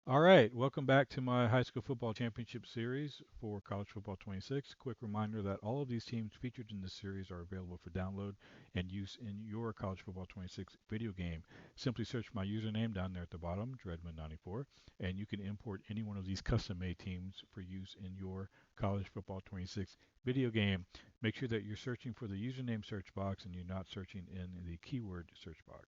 All right, welcome back to my high school football championship series for College Football 26. Quick reminder that all of these teams featured in this series are available for download and use in your College Football 26 video game. Simply search my username down there at the bottom, Dreadman94, and you can import any one of these custom made teams for use in your College Football 26 video game. Make sure that you're searching for the username search box and you're not searching in the keyword search box.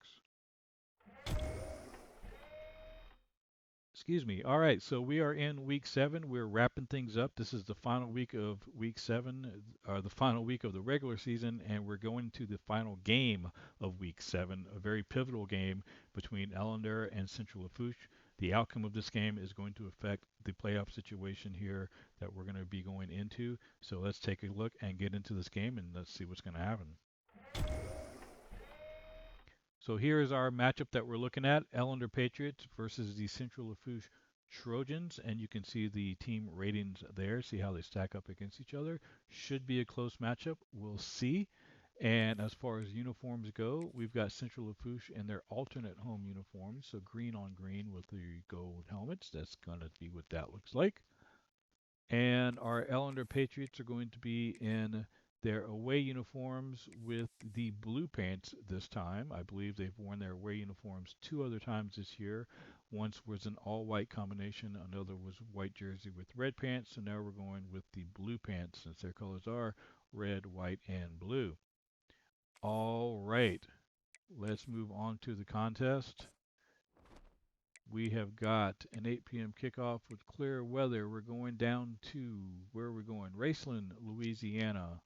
Excuse me. All right, so we are in week 7. We're wrapping things up. This is the final week of week 7, the final week of the regular season, and we're going to the final game of week 7, a very pivotal game between Ellender and Central Lafourche. The outcome of this game is going to affect the playoff situation here that we're going to be going into. So let's take a look and get into this game and let's see what's going to happen. So here is our matchup that we're looking at, Ellender Patriots versus the Central Lafourche Trojans, and you can see the team ratings there, see how they stack up against each other. Should be a close matchup, we'll see. And as far as uniforms go, we've got Central Lafourche in their alternate home uniforms, so green on green with the gold helmets. That's going to be what that looks like. And our Ellender Patriots are going to be in their away uniforms with the blue pants this time. I believe they've worn their away uniforms 2 other times this year. Once was an all white combination, another was white jersey with red pants, so now we're going with the blue pants since their colors are red, white, and blue. All right, let's move on to the contest. We have got an 8 p.m. kickoff with clear weather. We're going down to where are we going? Raceland, Louisiana,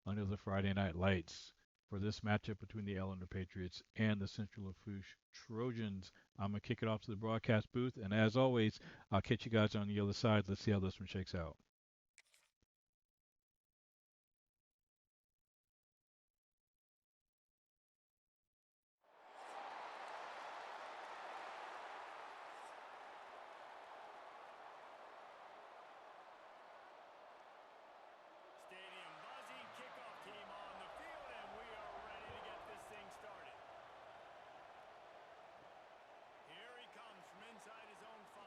under the Friday night lights for this matchup between the Ellender Patriots and the Central Lafourche Trojans. I'm going to kick it off to the broadcast booth, and as always, I'll catch you guys on the other side. Let's see how this one shakes out. Stadium buzzing, kickoff team on the field, and we are ready to get this thing started. Here he comes from inside his own 5.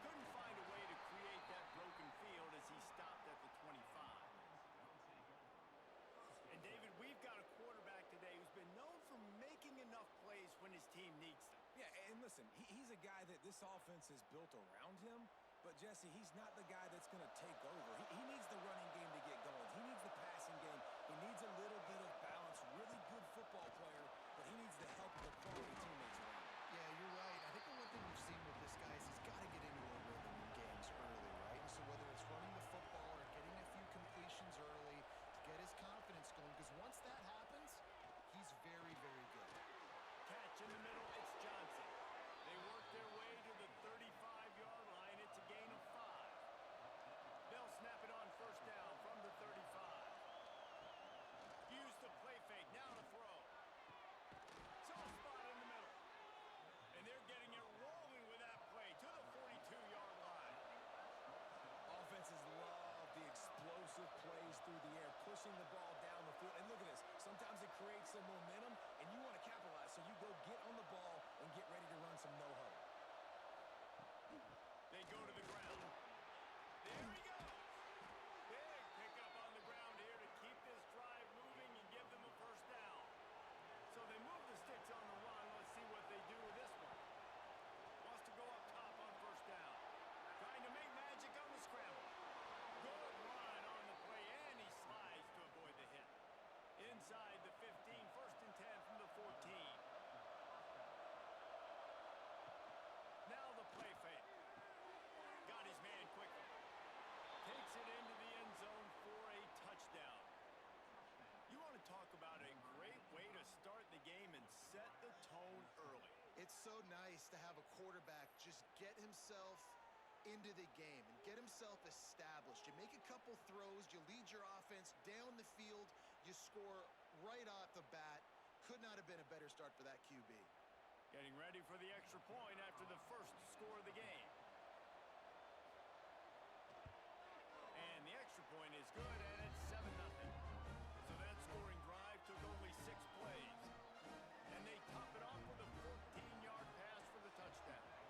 Couldn't find a way to create that broken field as he stopped at the 25. And David, we've got a quarterback today who's been known for making enough plays when his team needs them. Yeah, and listen, he's a guy that this offense is built around him. But, Jesse, he's not the guy that's going to take over. He needs the running game to get going. He needs the passing game. He needs a little bit of balance. Really good football player, but he needs the help of the quality teammates around him. Yeah, you're right. I think the one thing we've seen with this guy is he's got to get into a rhythm in games early, right? And so whether it's running the football or getting a few completions early to get his confidence going, because once that happens, he's very, very good. Catch in the middle, it's Johnson. They work their way to the 35-yard line. It's a gain of 5. They'll snap it on first down from the 35. Use the play fake, now to throw. Soft spot in the middle. And they're getting it rolling with that play to the 42-yard line. Offenses love the explosive plays through the air, pushing the ball down the field. And look at this. Sometimes it creates some momentum, and you want to capitalize. So you go get on the ball and get ready to run some no-huddle. They go to the ground. There he goes. Big pickup on the ground here to keep this drive moving and give them a first down. So they move the sticks on the run. Let's see what they do with this one. Wants to go up top on first down. Trying to make magic on the scramble. Good run on the play, and he slides to avoid the hit. Inside the 15, first and 10 from the 14. Now the play fake. Got his man quickly. Takes it into the end zone for a touchdown. You want to talk about a great way to start the game and set the tone early. It's so nice to have a quarterback just get himself into the game and get himself established. You make a couple throws, you lead your offense down the field, you score right off the bat. Could not have been a better start for that QB. Getting ready for the extra point after the first score of the game. And the extra point is good, and it's 7-0. So that scoring drive took only 6 plays. And they top it off with a 14-yard pass for the touchdown.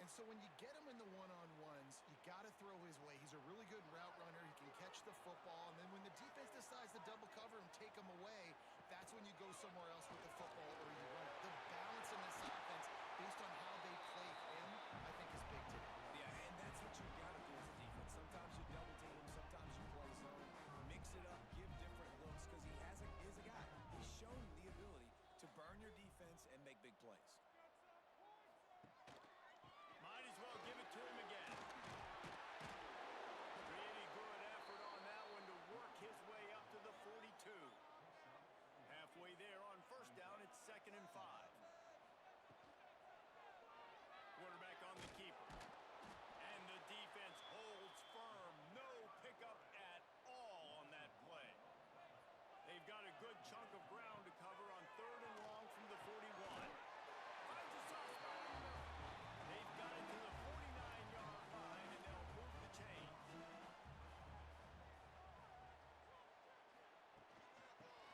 And so when you get him in the one-on-ones, you got to throw his way. He's a really good route runner. He can catch the football. And then when the defense decides to double cover and take him away, that's when you go somewhere else with the football or you run it. The balance in this offense, based on how they play him, I think is big today. Yeah, and that's what you've got to do as a defense. Sometimes you double team him, sometimes you play zone. Mix it up, give different looks, because he is a guy. He's shown the ability to burn your defense and make big plays. Might as well give it to him again. Really good effort on that one to work his way up to the 42. Halfway there on first down, it's 2nd and 5. Quarterback on the keeper. And the defense holds firm. No pickup at all on that play. They've got a good chunk of ground to cover on 3rd and long from the 41. Finds a soft spot in the middle. They've got it to the 49-yard line, and they'll move the chains.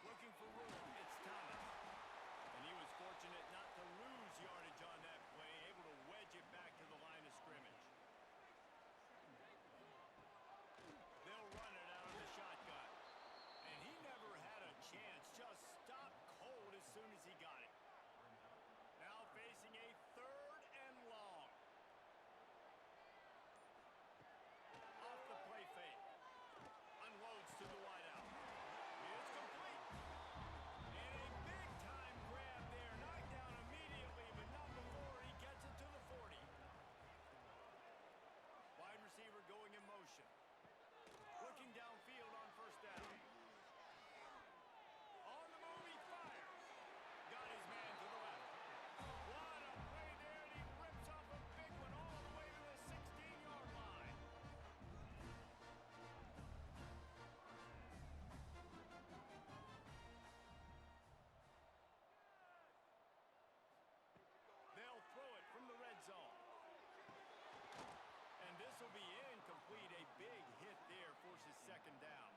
Looking for room, it's Thomas. And he was fortunate not to lose yardage on that play, able to wedge it back to the line of scrimmage. They'll run it out of the shotgun. And he never had a chance, just stopped cold as soon as he got it. Now facing a 3rd and long. Off the play fake. Unloads to the wideout. It's complete. And a big-time grab there. Knocked down immediately, but not before he gets it to the 40. Wide receiver going in motion. Looking downfield on first down. On the move, he fires. Got his man to the left. What a play there, and he rips off a big one all the way to the 16-yard line. They'll throw it from the red zone. And this will be incomplete. A big hit there forces 2nd down.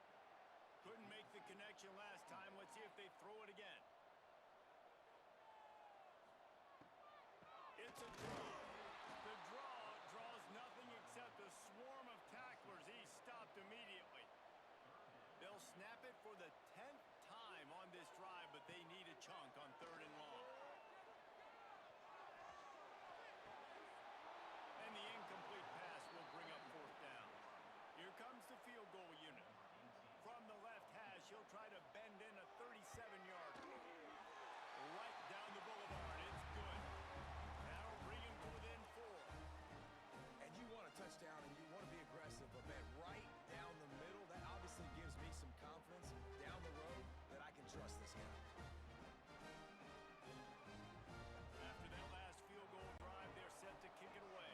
Couldn't make the connection last time. Let's see if they throw it again. It's a draw. The draw draws nothing except a swarm of tacklers. He's stopped immediately. They'll snap it for the 10th time on this drive, but they need a chunk on 3rd and long. And the incomplete pass will bring up 4th down. Here comes the field goal unit. From the left hash, he'll try to bend in a 37-yarder. Right down the boulevard. It's good. That'll bring him to within 4. And you want a touchdown and you want to be aggressive, but man, right down the middle, that obviously gives me some confidence down the road that I can trust this guy. After that last field goal drive, they're set to kick it away.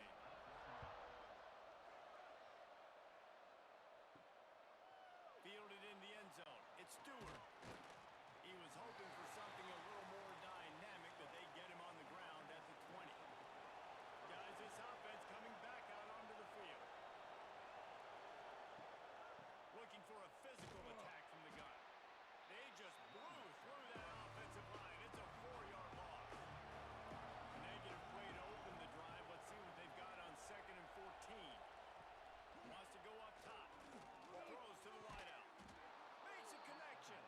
Fielded in the end zone. It's Stewart. He was hoping for something a little more dynamic, but they get him on the ground at the 20. Guys, this offense coming back out onto the field. Looking for a physical attack from the gun. They just blew through that offensive line. It's a 4-yard loss. Negative play to open the drive. Let's see what they've got on 2nd and 14. Wants to go up top. Throws to the wideout. Makes a connection.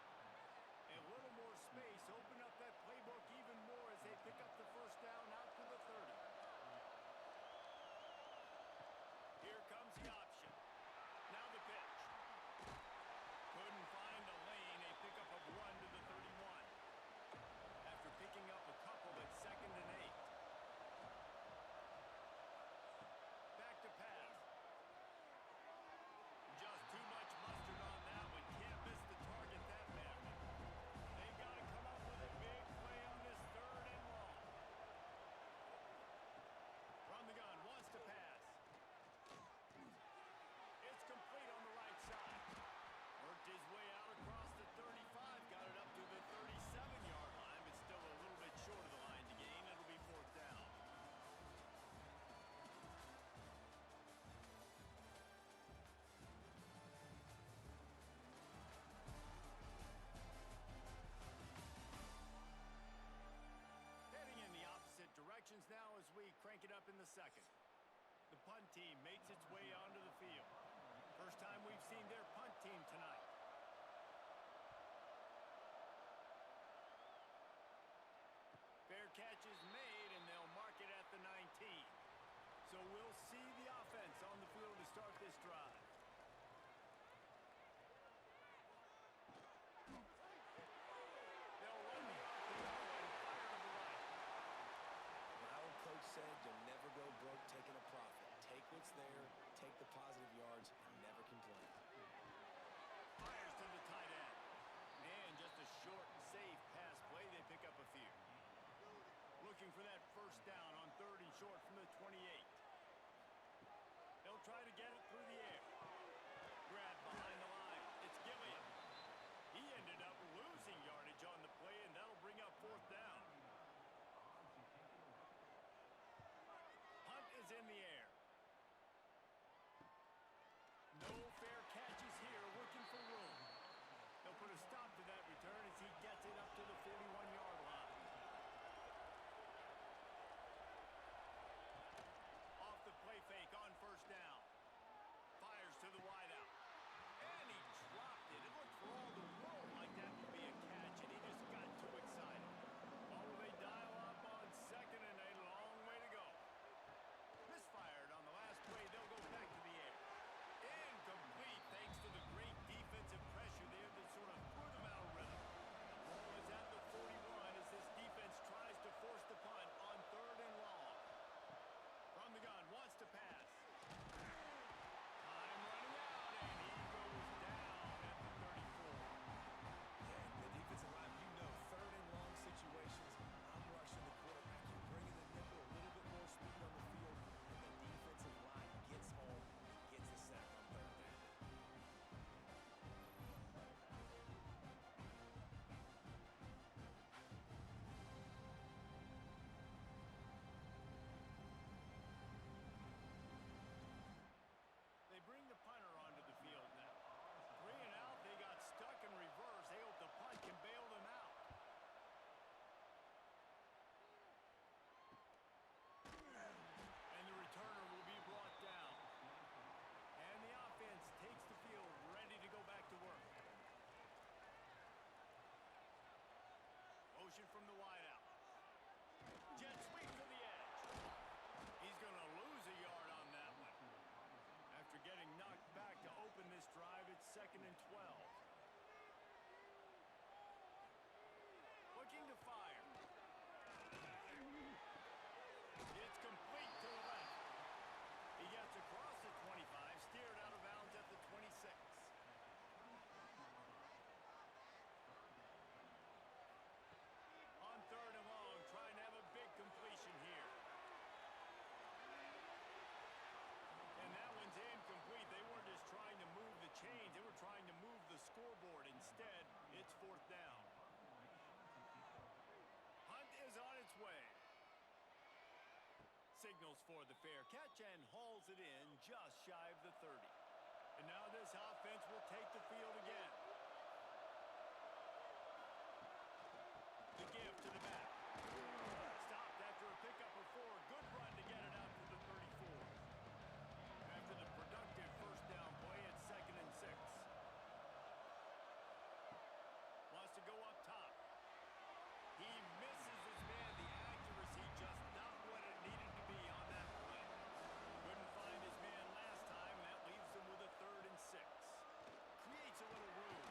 They'll try to get it through the air. Grab behind the line. It's Gilliam. He ended up losing yardage on the play, and that'll bring up fourth down. Hunt is in the air. No fair catches here, working for room. They'll put a stop to that return as he gets it up to the 41-yard line. Off the play fake on first down. Fires to the wideout. And he dropped it. It looked for all the world like that would be a catch, and he just got too excited. Oh, they dial up on second, and a long way to go. Misfired on the last play. They'll go back to the air. Incomplete thanks to the great defensive pressure there that sort of threw them out of rhythm. Ball is at the 41 as this defense tries to force the punt on third and long. From the gun, wants to pass. Time running out, and he goes down at the 34. And the defensive line, you know, third and long situations, I'm rushing the quarterback. You're bringing the nickel, a little bit more speed on the field, and the defensive line gets home, gets the sack on third down. They bring the punter onto the field now. 3 and out, they got stuck in reverse. They hope the punt can bail them out. And the returner will be brought down. And the offense takes the field, ready to go back to work. Motion from the wideout. Jet sweep to the edge. He's going to lose a yard on that one. After getting knocked back to open this drive, it's 2nd and 12. Looking to fire. It's complete to the left. He gets across the 25, steered out of bounds at the 26. On third and long, trying to have a big completion here. And that one's incomplete. They weren't just trying to move the chains. They were trying to move the scoreboard. Instead, it's fourth down. Hunt is on its way. Signals for the fair catch and hauls it in just shy of the 30. And now this offense will take the field again. The give to the back. Stopped after a pickup of 4. Good run to get it out to the 34. After the productive first down play, it's 2nd and 6. Wants to go up top. He misses his man. The accuracy just not what it needed to be on that play. Couldn't find his man last time, and that leaves him with a 3rd and 6. Creates a little room.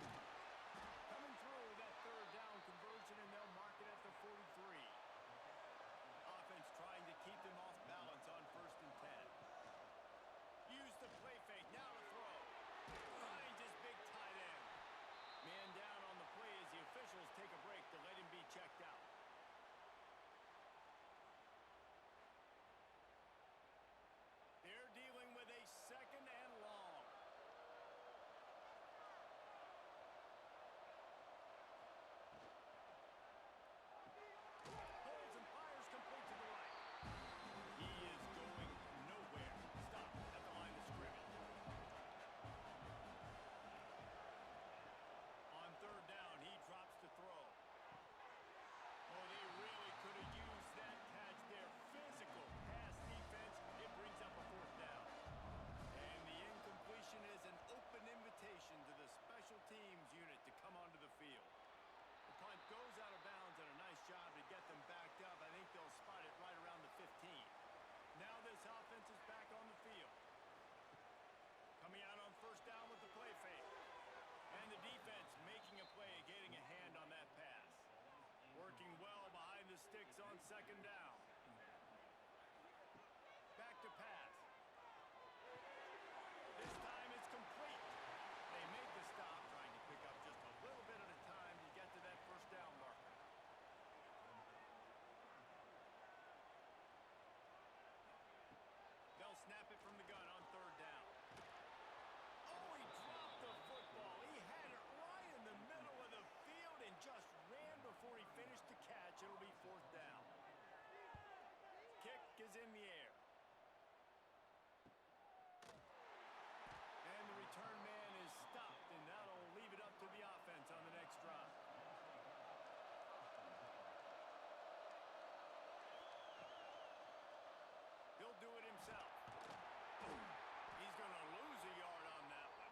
Coming through that third down conversion, and they'll mark it at the 43. Offense trying to keep them off balance on 1st and 10. Use the play fake, now to throw. Finds his big tight end. Man down on the play as the officials take a break to let him be checked out. They're dealing with a 2nd and long. Holds and fires complete to the right. He is going nowhere. Stop at the line of scrimmage. On third down, he drops to throw. Oh, they really could have used that catch there. Physical pass defense. It brings up a fourth down. And the incompletion is an open invitation to the special teams unit to come onto the field. The punt goes out of bounds, and a nice job to get them backed up. I think they'll spot it right around the 15. Now this offense is back on the field. Coming out on first down with the play fake. And the defense making a play, getting a hand on that pass. Working well behind the sticks on 2nd down. Back to pass. This time it's complete. They make the stop, trying to pick up just a little bit at a time to get to that first down marker. They'll snap it from the gun on third down. is in the air. And the return man is stopped, and that'll leave it up to the offense on the next drive. He'll do it himself. He's going to lose a yard on that one.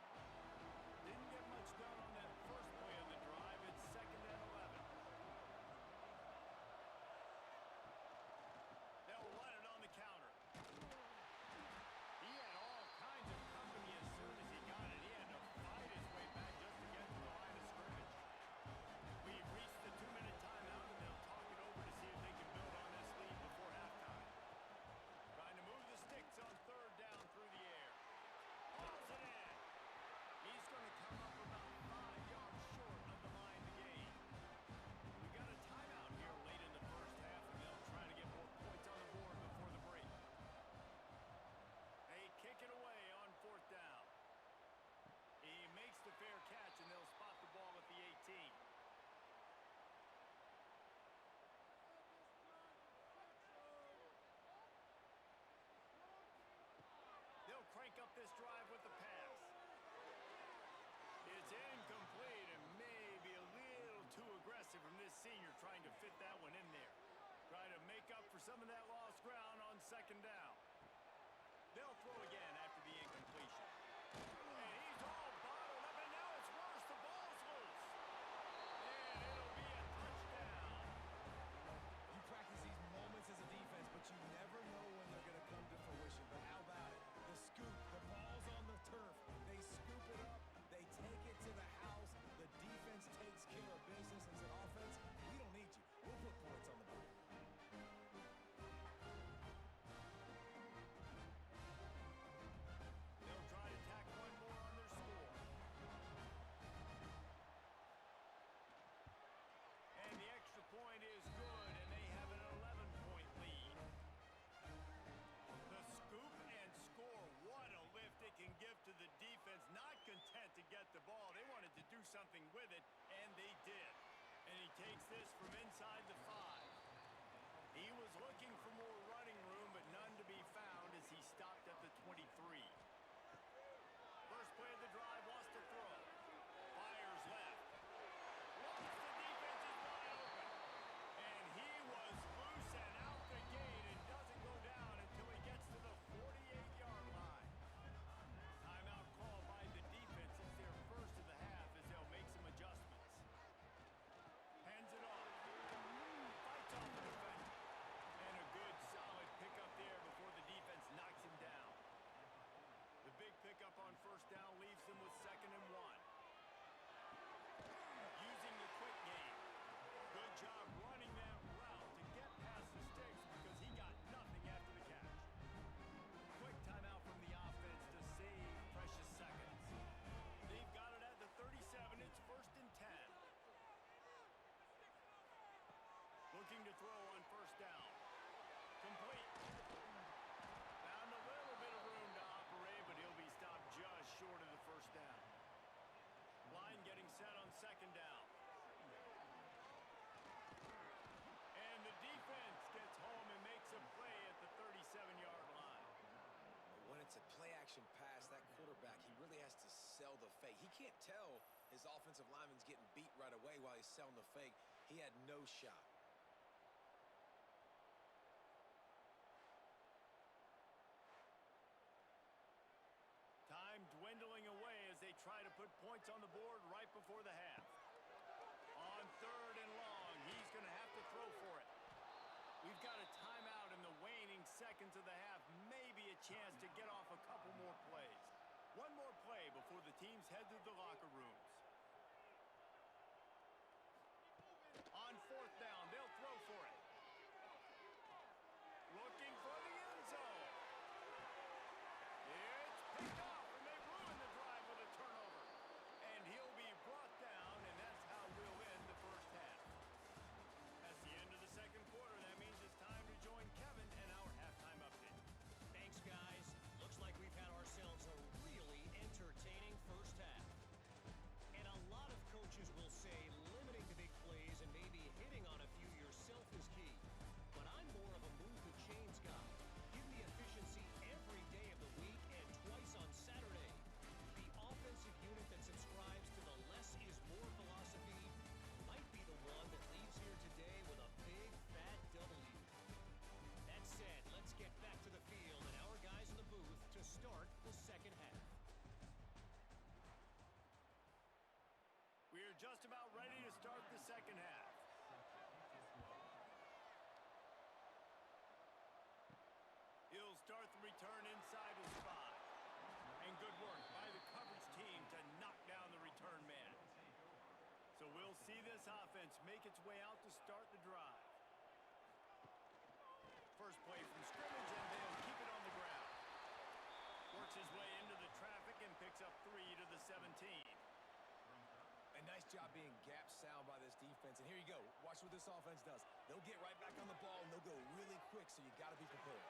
Didn't get much done on that first play of the drive. It's 2nd and 11. They'll run it on the counter. He had all kinds of company as soon as he got it. He had to fight his way back just to get to the line of scrimmage. We've reached the 2-minute timeout, and they'll talk it over to see if they can build on this lead before halftime. Trying to move the sticks on 3rd down through the air. Hauls it in. He's going to come up about 5 yards short of the line to gain. We got a timeout here late in the first half, and they'll try to get more points on the board before the break. They kick it away on 4th down. He makes the fair catch, and they'll spot the ball at the 18. They'll crank up this drive with the pass. It's incomplete and maybe a little too aggressive from this senior trying to fit that one in there. Trying to make up for some of that lost ground on 2nd down. They'll throw again after the incompletion. And he's all bottled up, and now it's worse. The ball's loose. And it'll be a touchdown. You practice these moments as a defense, but you never know when they're going to come to fruition. But how about it? The scoop, the ball's on the turf. They scoop it up. They take it to the house. The defense takes care of business and said, offense, we don't need you. We'll put points on the board. They'll try to tack one more on their score. And the extra point is good, and they have an 11-point lead. The scoop and score. What a lift it can give to the defense. Not content to get the ball. They wanted to do something with it, and they did. And he takes this from inside the 5. He was looking for more running room, but none to be found as he stopped at the 23. First play of the drive, wants to throw. Fires left. Lost the defense is wide open. And he was loose and out the gate and doesn't go down until he gets to the 48-yard line. Timeout call by the defense. It's their first of the half as they'll make some adjustments. Hands it off. Fights off the defender. And a good solid pickup there before the defense knocks him down. The big pickup on 1st down leaves them with 2nd and 1. Using the quick game. Good job running that route to get past the sticks because he got nothing after the catch. Quick timeout from the offense to save precious seconds. They've got it at the 37. It's 1st and 10. Looking to throw on 1st down. Complete. Found a little bit of room to operate, but he'll be stopped just short of the 1st down. Line getting set on 2nd down. And the defense gets home and makes a play at the 37-yard line. When it's a play-action pass, that quarterback, he really has to sell the fake. He can't tell his offensive lineman's getting beat right away while he's selling the fake. He had no shot. Time dwindling away as they try to put points on the board right before the half. On 3rd and long, he's going to have to throw for it. We've got a timeout in the waning seconds of the half. Maybe a chance to get off a couple more plays. One more play before the teams head to the locker rooms. On 4th down, they'll throw for it. Looking for the end zone. It's picked off, and they ruin the drive with a turnover. And he'll be brought down, and that's how we'll end the first half. That's the end of the 2nd quarter. That means it's time to join Kevin and our halftime update. Thanks, guys. Looks like we've had ourselves a really entertaining first half. second half. He'll start the return inside his 5. And good work by the coverage team to knock down the return man. So we'll see this offense make its way out to start the drive. First play from scrimmage, and they'll keep it on the ground. Works his way into the traffic and picks up 3 to the 17. A nice job being gap sound by this defense. And here you go. Watch what this offense does. They'll get right back on the ball, and they'll go really quick, so you got to be prepared.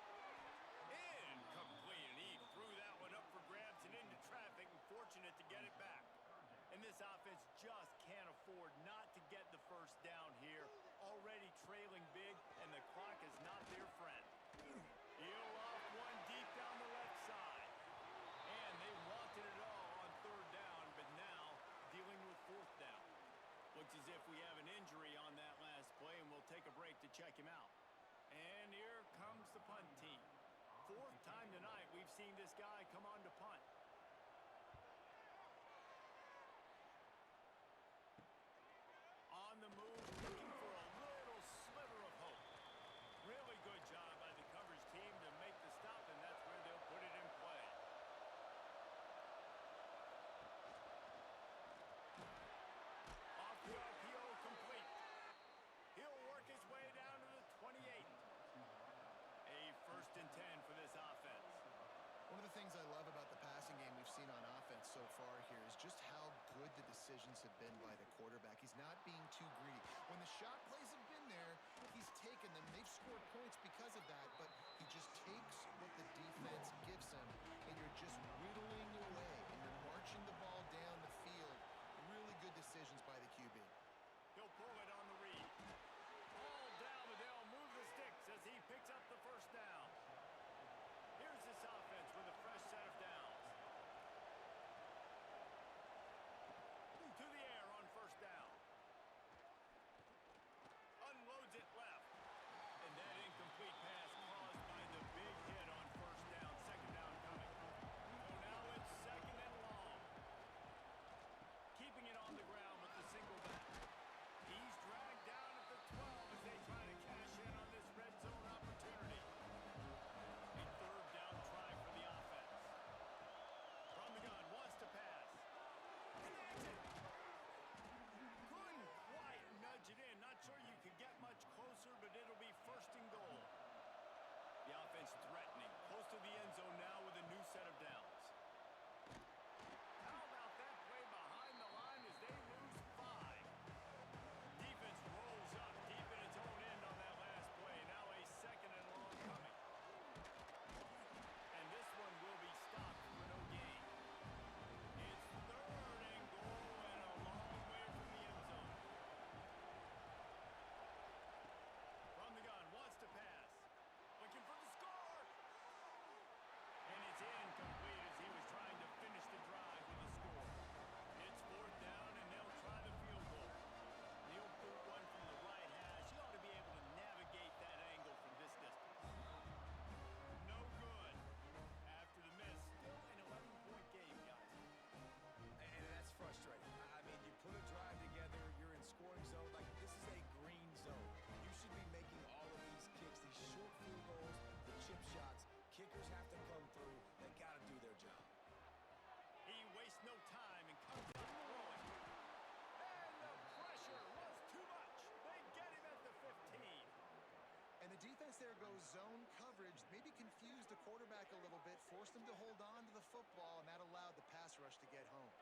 Incomplete, and he threw that one up for grabs and into traffic, and fortunate to get it back. And this offense just can't afford not to get the first down here. Already trailing big, and the clock is not their friend. He'll off one deep down the left side. And they wanted it all on third down, but now dealing with fourth down. Looks as if we have an injury on that last play, and we'll take a break to check him out. And here comes the punt team. Fourth time tonight we've seen this guy come on to punt. On the move, looking for a little sliver of hope. Really good job by the coverage team to make the stop, and that's where they'll put it in play. Off the RPO, complete. He'll work his way down to the 28. A 1st and 10 for this offense. One of the things I love about the passing game we've seen on offense so far here is just how good the decisions have been by the quarterback. He's not being too greedy. When the shot plays have been there, he's taken them. They've scored points because of that, but he just takes what the defense gives him, and you're just whittling away, and you're marching the ball down the field. Really good decisions by the QB. He'll pull it on the read. All down, but they'll move the sticks as he picks up the first down. Here's this offense with a fresh set of downs. To the air on first down. Unloads it left. And that incomplete pass caused by the big hit on first down. Second down coming. So now it's second and long. Keeping it on the ground with the single back. He's dragged down at the 12 as they try to cash in on this red zone opportunity. A third down try for the offense. From the gun, wants to pass. Connects it. Couldn't quite nudge it in. Not sure you could get much closer, but it'll be first and goal. The offense threatening. Close to the end zone now with a new set of downs. How about that play behind the line as they lose 5? Defense rolls up deep in its own end on that last play. Now a second and long coming. And this one will be stopped for no gain. It's third and goal and a long way from the end zone. From the gun, wants to pass. Looking for the score. And it's incomplete as he was trying to finish the drive with a score. It's fourth down, and they'll try the field goal. He'll boot one from the right hash. He ought to be able to navigate that angle from this distance. No good. After the miss, still an 11-point game, guys. And that's frustrating. I mean, you put a drive together, you're in scoring zone. Like, this is a green zone. You should be making all of these kicks, these short field goals, the chip shots. Kickers have to come through. They got to do their job. He wastes no time and comes out throwing. And the pressure was too much. They get him at the 15. And the defense there goes zone coverage, maybe confused the quarterback a little bit, forced him to hold on to the football, and that allowed the pass rush to get home.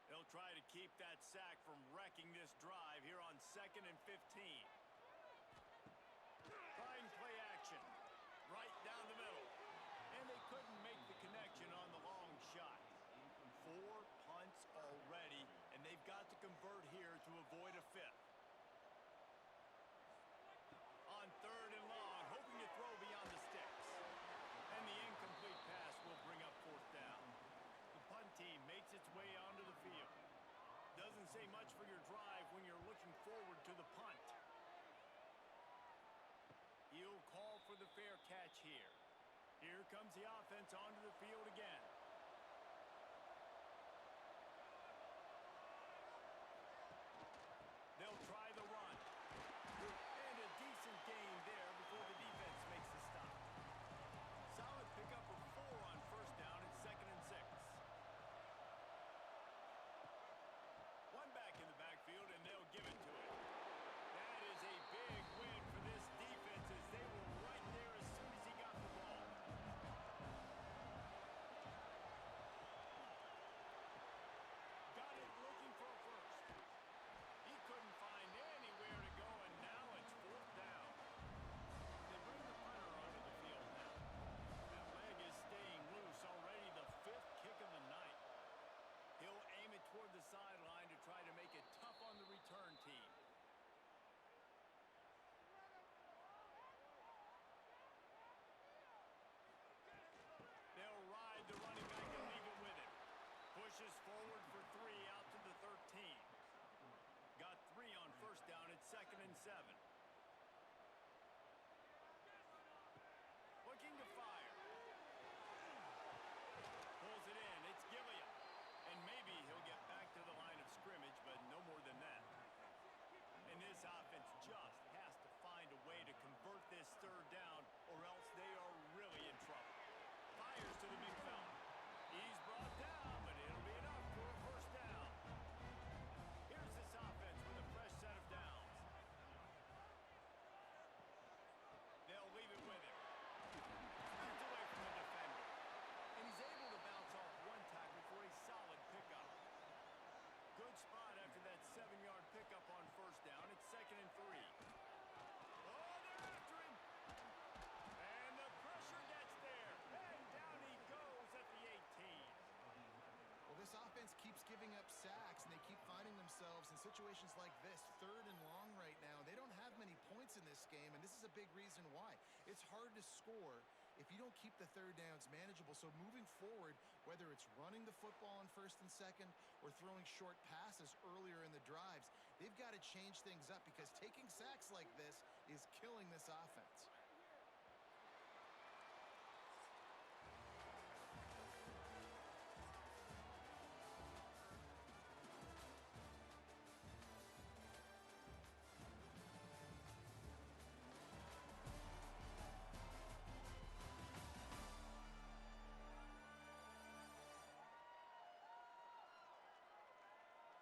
They'll try to keep that sack from wrecking this drive here on 2nd and 15. Fine play action. Right down the middle. And they couldn't make the connection on the long shot. 4 punts already, and they've got to convert here to avoid a 5th. On 3rd and long, hoping to throw beyond the sticks. And the incomplete pass will bring up 4th down. The punt team makes its way onto the field. Doesn't say much for your drive when when you're looking forward to the punt. He'll call for the fair catch here. Here comes the offense onto the field again. They'll try the run. And a decent gain there before the defense makes the stop. Solid pickup of 4 on first down and 2nd and 6. One back in the backfield, and they'll give it to him. That is a big win for this defense as they were right there as soon as he got the ball. Got it looking for a first. He couldn't find anywhere to go, and now it's 4th down. They bring the punter onto the field now. That leg is staying loose, already the 5th kick of the night. He'll aim it toward the sideline to try to make it tough on the return team. They'll ride the running back and leave it with him. Pushes forward for 3 out to the 13. Got 3 on first down at 2nd and 7. Looking to fire. Pulls it in. It's Gilliam. And maybe he'll get back to the line of scrimmage, but no more than that. And this offense just has to find a way to convert this 3rd down, or else they are really in trouble. Fires to the big fella. He's brought down, but it'll be enough for a first down. Here's this offense with a fresh set of downs. They'll leave it with him. Spins away from the defender. And he's able to bounce off 1 tackle for a solid pickup. Good spot after that 7-yard pickup on first down. It's 2nd and 3. Oh, they're after him. And the pressure gets there. And down he goes at the 18. Well, this offense keeps giving up sacks, and they keep finding themselves in situations like this, 3rd and long right now. They don't have many points in this game, and this is a big reason why. It's hard to score if you don't keep the 3rd downs manageable. So moving forward, whether it's running the football on 1st and 2nd or throwing short passes earlier in the drives, they've got to change things up because taking sacks like this is killing this offense.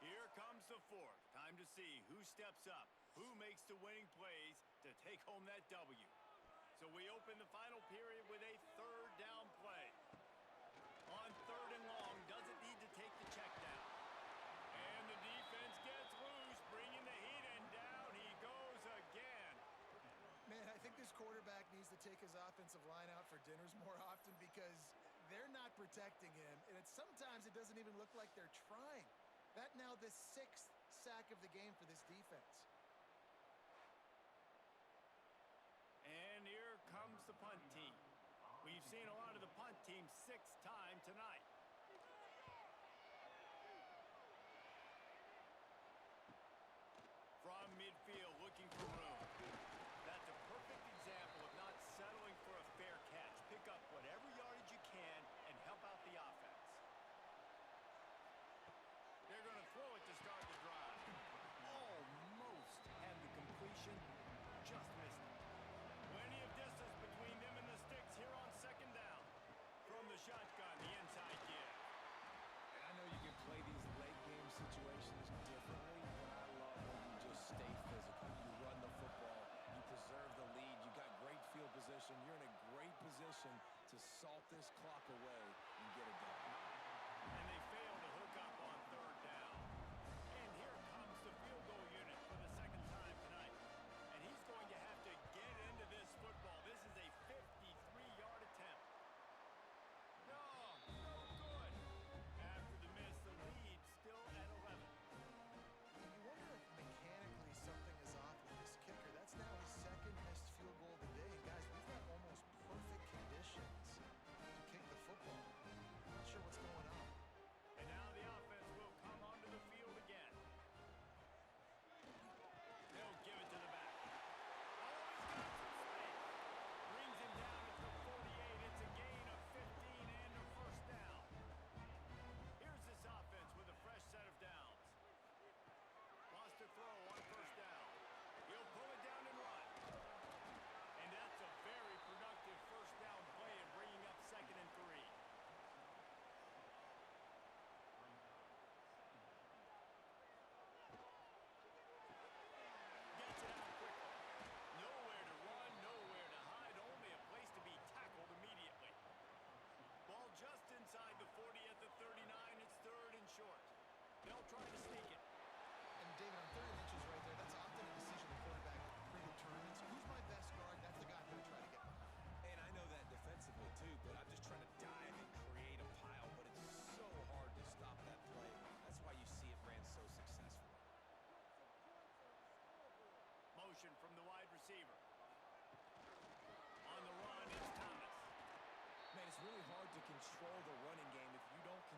Here comes the 4th. Time to see who steps up, who makes the winning plays to take home that W. So we open the final period with a 3rd down play. On 3rd and long, doesn't need to take the check down. And the defense gets loose, bringing the heat, and down he goes again. Man, I think this quarterback needs to take his offensive line out for dinners more often because they're not protecting him. And sometimes it doesn't even look like they're trying. That now the 6th sack of the game for this defense. And here comes the punt team. We've seen a lot of the punt team 6th time tonight. From midfield, looking for room. That's a perfect example of not settling for a fair catch. Pick up whatever yardage you can and help out the offense. They're going to throw it to start the drive. Almost had the completion, just missed it. Plenty of distance between them and the sticks here on 2nd down. From the shotgun, the inside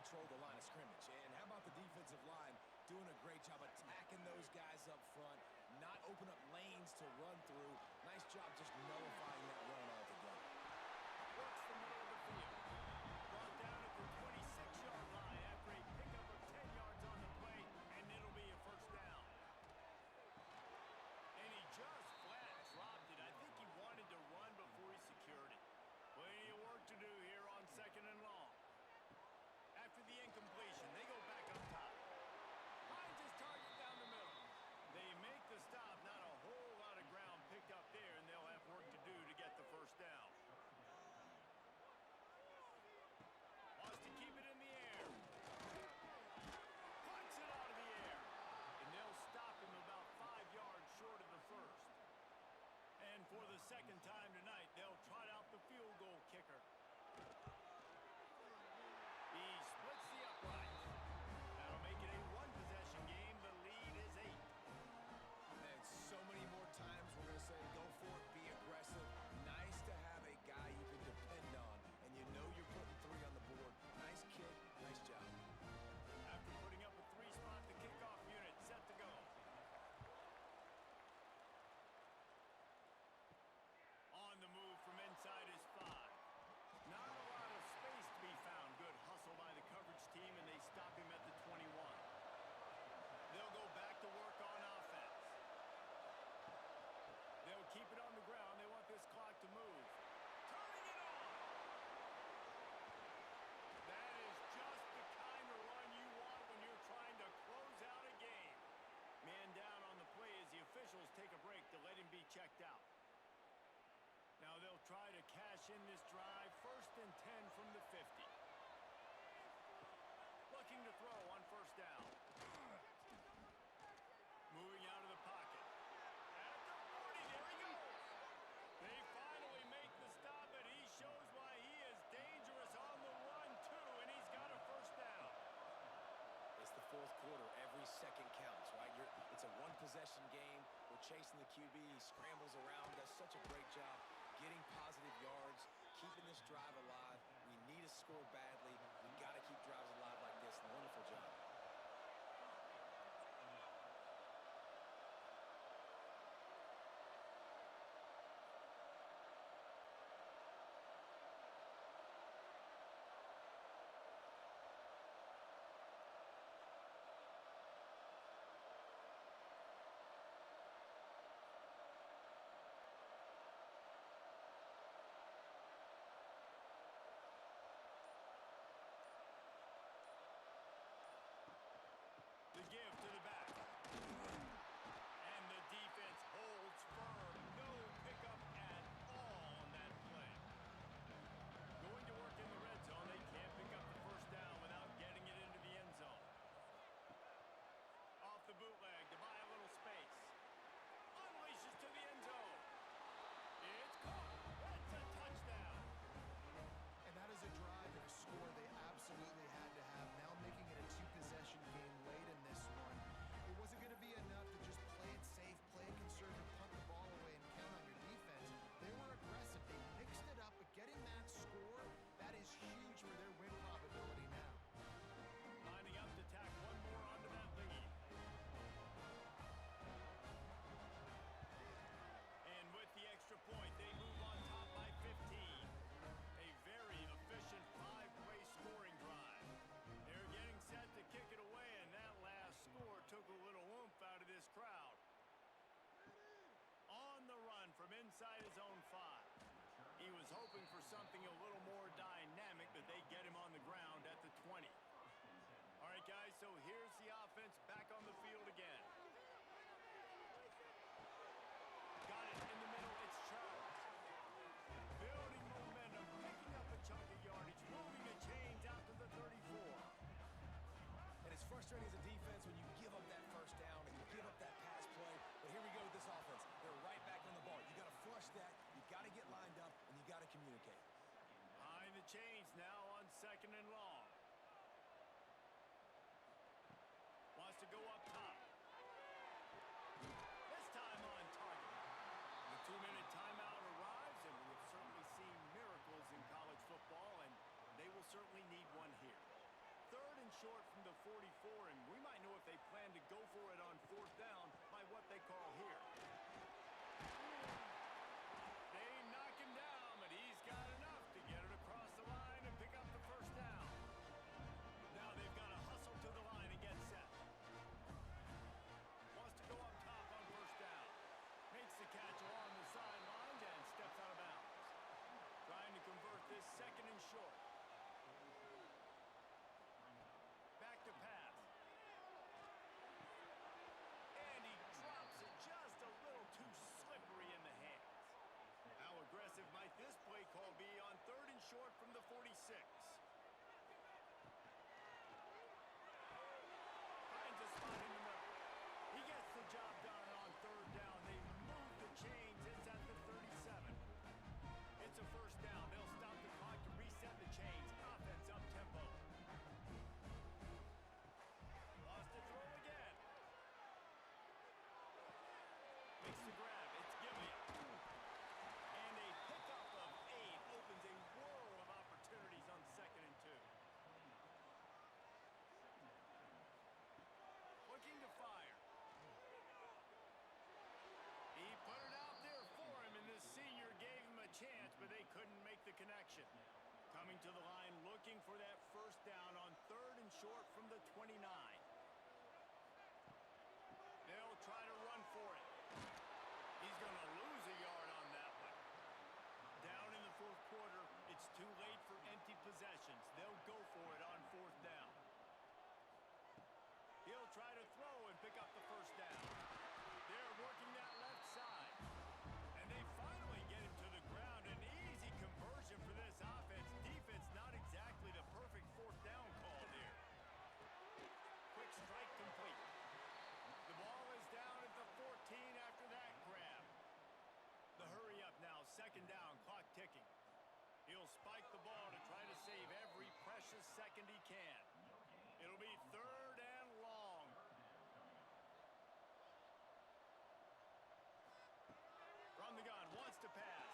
control the line of scrimmage. And how about the defensive line doing a great job attacking those guys up front, not open up lanes to run through. Nice job just nullifying that run altogether. Works the middle of the field. Brought down at the 26-yard line after a pickup of 10 yards on the play, and it'll be a first down. And he just flat dropped it. I think he wanted to run before he secured it. Plenty of work to do here on 2nd and long. After the incompletion, they go back up top. Finds his target down the middle. They make the stop. Not a whole lot of ground picked up there, and they'll have work to do to get the first down. Wants to keep it in the air. Punts it out of the air. And they'll stop him about 5 yards short of the first. And for the second time tonight, they'll trot out the field goal kicker. He splits the uprights. That'll make it a one-possession game. The lead is 8. And so many more times we're going to say go for it, be aggressive. Nice to have a guy you can depend on, and you know you're putting 3 on the board. Nice kick, nice job. After putting up a 3-spot, the kickoff unit set to go. On the move from inside his 5. Not a lot of space to be found. Good hustle by the coverage team, and they stop him at the 21. They'll go back to work on offense. They'll keep it on the ground. They want this clock to move. Turning it on! That is just the kind of run you want when you're trying to close out a game. Man down on the play as the officials take a break to let him be checked out. Now they'll try to cash in this drive. 1st and 10 from the 50. Looking to throw on 1st down. Moving out of the pocket. At the 40, there he goes. They finally make the stop, and he shows why he is dangerous on the run, too, and he's got a 1st down. It's the 4th quarter. Every second counts, right? It's a one-possession game. We're chasing the QB. He scrambles around, does such a great job getting positive yards, keeping this drive alive. We need to score badly. We got to keep drives alive like this. Wonderful job. The give to the back. And the defense holds firm. No pickup at all on that play. Going to work in the red zone. They can't pick up the 1st down without getting it into the end zone. Off the bootleg to buy a little space. Unleashes to the end zone. It's caught. That's a touchdown. And that is a drive and a score they absolutely had to have. Now making it a 2-possession game late in this one. It wasn't going to be enough to just play it safe, play it conservative, punt the ball away, and count on your defense. They were aggressive. They mixed it up, but getting that score, that is huge for their win probability now. Lining up to tack one more onto that lead. And with the extra point, they move on top by 15. A very efficient 5-play scoring drive. They're getting set to kick it away, and that last score took a little oomph out of this crowd. On the run from inside his own 5. He was hoping for something a little more dynamic, but they get him on the ground at the 20. All right, guys, so here's the offense back on the field again. Got it in the middle. It's Charles. Building momentum, picking up a chunk of yardage, moving the chains out to the 34. And it's frustrating as a defense when you give up that 1st down and you give up that pass play. But here we go with this offense. They're right back on the ball. You got to flush that. You got to get lined up, and you got to communicate. Behind the chains now on 2nd and long. Wants to go up top. This time on target. The 2-minute timeout arrives, and we have certainly seen miracles in college football, and they will certainly need one here. 3rd short from the 44, and we might know if they plan to go for it on fourth down by what they call here. They knock him down, but he's got enough to get it across the line and pick up the first down. Now they've got to hustle to the line and get set. Wants to go up top on first down. Makes the catch along the sidelines and steps out of bounds. Trying to convert this second and short. Back to pass. And he drops it just a little too slippery in the hands. How aggressive might this play call be on third and short from the 46? Finds a spot in the middle. He gets the job done on third down. They move the chains. It's at the 37. It's a first down. They'll stop the clock to reset the chains. Offense up tempo. Lost to throw again. Makes the grab. It's Gilliam. And a pickup of 8 opens a whirl of opportunities on second and 2. Looking to fire. He put it out there for him, and this senior gave him a chance, but they couldn't make the connection. Coming to the line, looking for that first down on third and short from the 29. They'll try to run for it. He's going to lose a yard on that one. Down in the fourth quarter, it's too late for empty possessions. They'll go for it on fourth down. He'll try to throw and pick up the first down. They're working that left side. And they finally get him to the ground. An easy conversion for this offense. Defense not exactly the perfect fourth down call there. Quick strike complete. The ball is down at the 14 after that grab. The hurry up now, second down, clock ticking. He'll spike the ball to try to save every precious second he can. It'll be third and long. From the gun, wants to pass.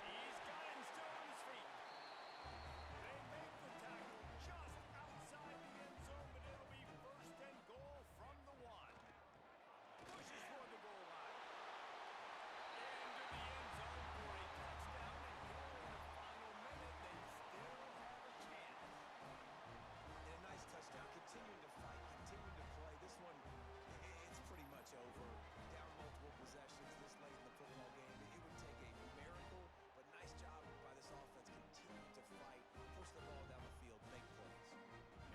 He's got him still on his feet. They make the tackle just outside the end zone, but it'll be first and goal from the 1. Pushes for the goal line. Into the end zone for a touchdown, and here in the final minute, they still have a chance. And a nice touchdown. Continuing to fight, continuing to play. This one, it's pretty much over. Down multiple possessions this late in the football game. It would take a miracle, but nice job by this offense continuing to fight, push the ball down the field, make plays.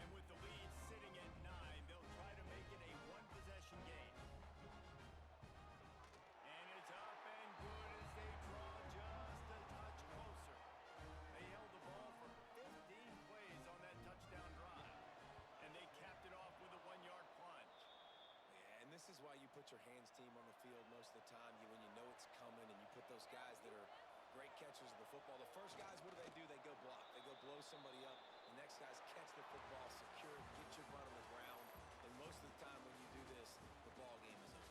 And with the lead sitting at 9, they'll try to make it a one-possession game. And it's up and good as they draw just a touch closer. They held the ball for 15 plays on that touchdown drive. And they capped it off with a 1-yard plunge. Yeah, and this is why you put your hands team on the field most of the time. When you know it's coming and you put those guys that are great catchers of the football. The first guys, what do? They go block. They go blow somebody up. The next guys catch the football, secure it, get your butt on the ground. And most of the time when you do this, the ball game is over.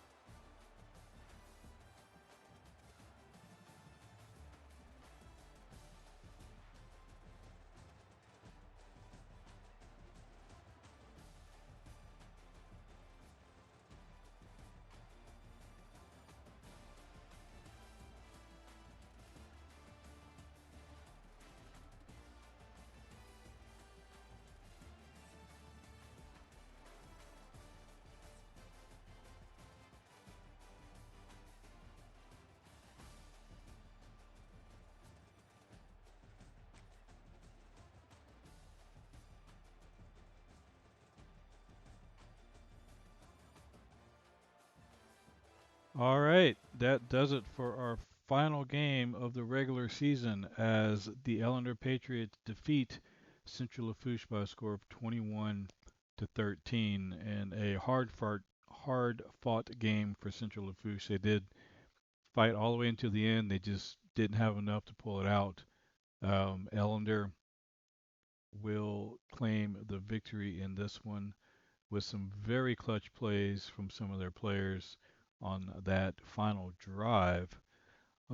All right, that does it for our final game of the regular season as the Ellender Patriots defeat Central Lafourche by a score of 21-13 and a hard fought game for Central Lafourche. They did fight all the way until the end. They just didn't have enough to pull it out. Ellender will claim the victory in this one with some very clutch plays from some of their players on that final drive.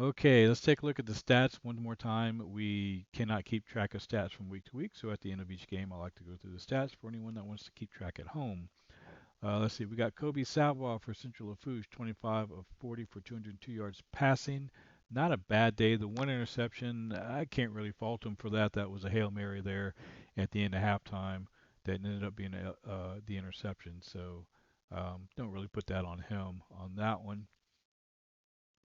Okay, let's take a look at the stats one more time. We cannot keep track of stats from week to week, so at the end of each game, I like to go through the stats for anyone that wants to keep track at home. Let's see, we got Kobe Savoie for Central Lafourche, 25 of 40 for 202 yards passing. Not a bad day. The one interception, I can't really fault him for that. That was a Hail Mary there at the end of halftime that ended up being the interception. So don't really put that on him on that one.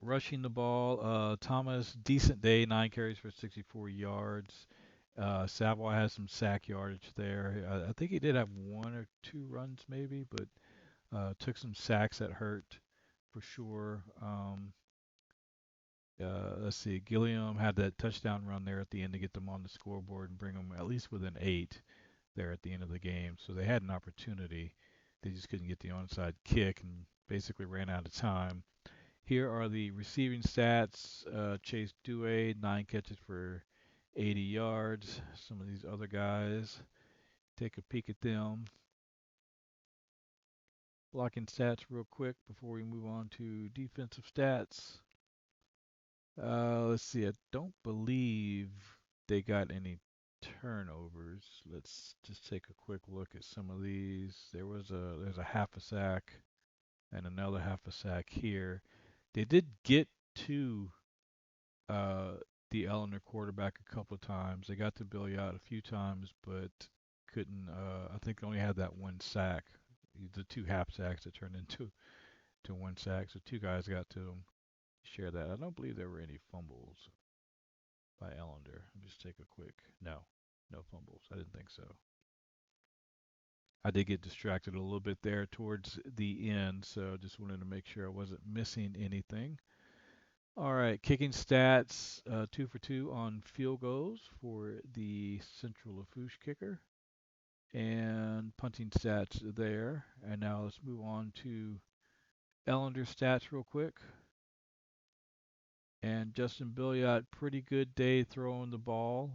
Rushing the ball, Thomas, decent day, 9 carries for 64 yards. Savoy has some sack yardage there. I think he did have one or two runs maybe, but took some sacks that hurt for sure. Let's see, Gilliam had that touchdown run there at the end to get them on the scoreboard and bring them at least within 8 there at the end of the game. So they had an opportunity. They just couldn't get the onside kick and basically ran out of time. Here are the receiving stats. Chase Dewey, 9 catches for 80 yards. Some of these other guys, take a peek at them. Blocking stats real quick before we move on to defensive stats. Let's see. I don't believe they got any turnovers. Let's just take a quick look at some of these. There's a half a sack and another half a sack here. They did get to uh, the Ellender quarterback a couple of times. They got to Billy out a few times, but couldn't. I think they only had that one sack, the two half sacks that turned into to one sack. So two guys got to him. Share that. I don't believe there were any fumbles by Ellender. Let me just take a quick. No, no fumbles. I didn't think so. I did get distracted a little bit there towards the end, so just wanted to make sure I wasn't missing anything. All right, kicking stats, 2 for 2 on field goals for the Central Lafourche kicker, and punting stats there. And now let's move on to Ellender stats real quick. And Justin Billiot, pretty good day throwing the ball,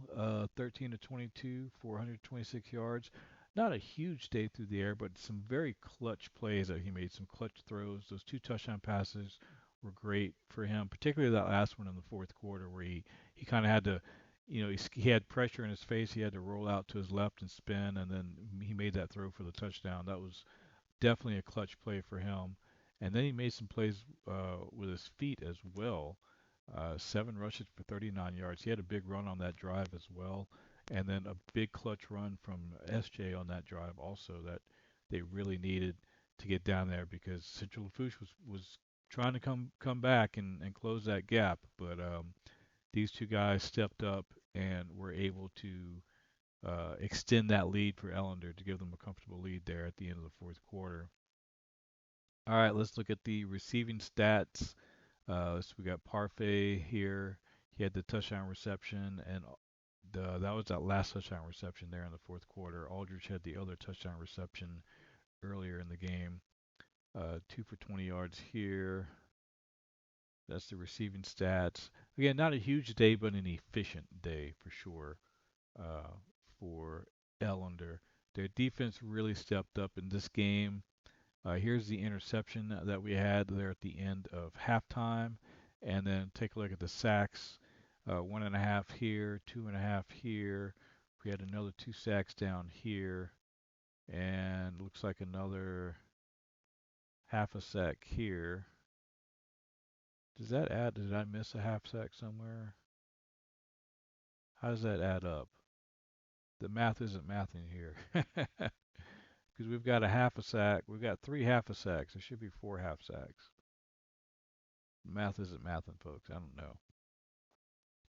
13 to 22 for 126 yards. Not a huge day through the air, but some very clutch plays that he made, some clutch throws. Those two touchdown passes were great for him, particularly that last one in the fourth quarter where he kind of had to, he had pressure in his face. He had to roll out to his left and spin, and then he made that throw for the touchdown. That was definitely a clutch play for him. And then he made some plays with his feet as well. 7 rushes for 39 yards. He had a big run on that drive as well, and then a big clutch run from SJ on that drive also that they really needed to get down there because Central Lafourche was trying to come back and close that gap, but these two guys stepped up and were able to extend that lead for Ellender to give them a comfortable lead there at the end of the fourth quarter. All right, let's look at the receiving stats. So we got Parfait here. He had the touchdown reception, and that was that last touchdown reception there in the fourth quarter. Aldridge had the other touchdown reception earlier in the game. 2 for 20 yards here. That's the receiving stats. Again, not a huge day, but an efficient day for sure uh, for Ellender. Their defense really stepped up in this game. Here's the interception that we had there at the end of halftime. And then take a look at the sacks. 1.5 here, 2.5 here. We had another 2 sacks down here. And looks like another half a sack here. Does that add? Did I miss a half sack somewhere? How does that add up? The math isn't mathing here. Because we've got a half a sack. We've got 3 half a sacks. There should be 4 half sacks. Math isn't mathing, folks. I don't know.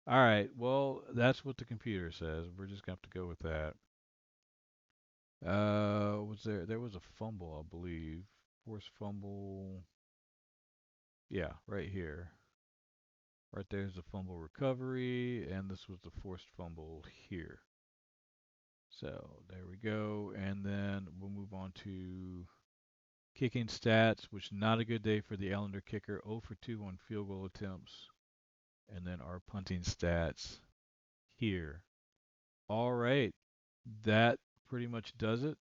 All right. Well, that's what the computer says. We're just gonna have to go with that. Was there? There was a fumble, I believe. Forced fumble. Yeah, right here. Right there's the fumble recovery, and this was the forced fumble here. So there we go. And then we'll move on to kicking stats, which not a good day for the Ellender kicker. 0 for 2 on field goal attempts. And then our punting stats here. All right. That pretty much does it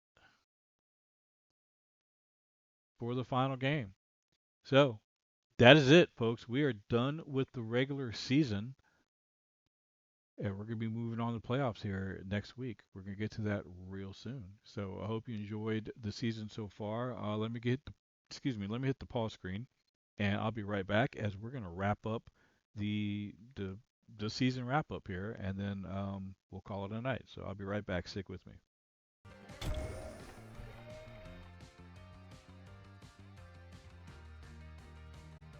for the final game. So that is it, folks. We are done with the regular season, and we're going to be moving on to playoffs here next week. We're going to get to that real soon. So I hope you enjoyed the season so far. Let me hit the pause screen, and I'll be right back as we're going to wrap up the the the season wrap up here, and then we'll call it a night. So I'll be right back. Stick with me.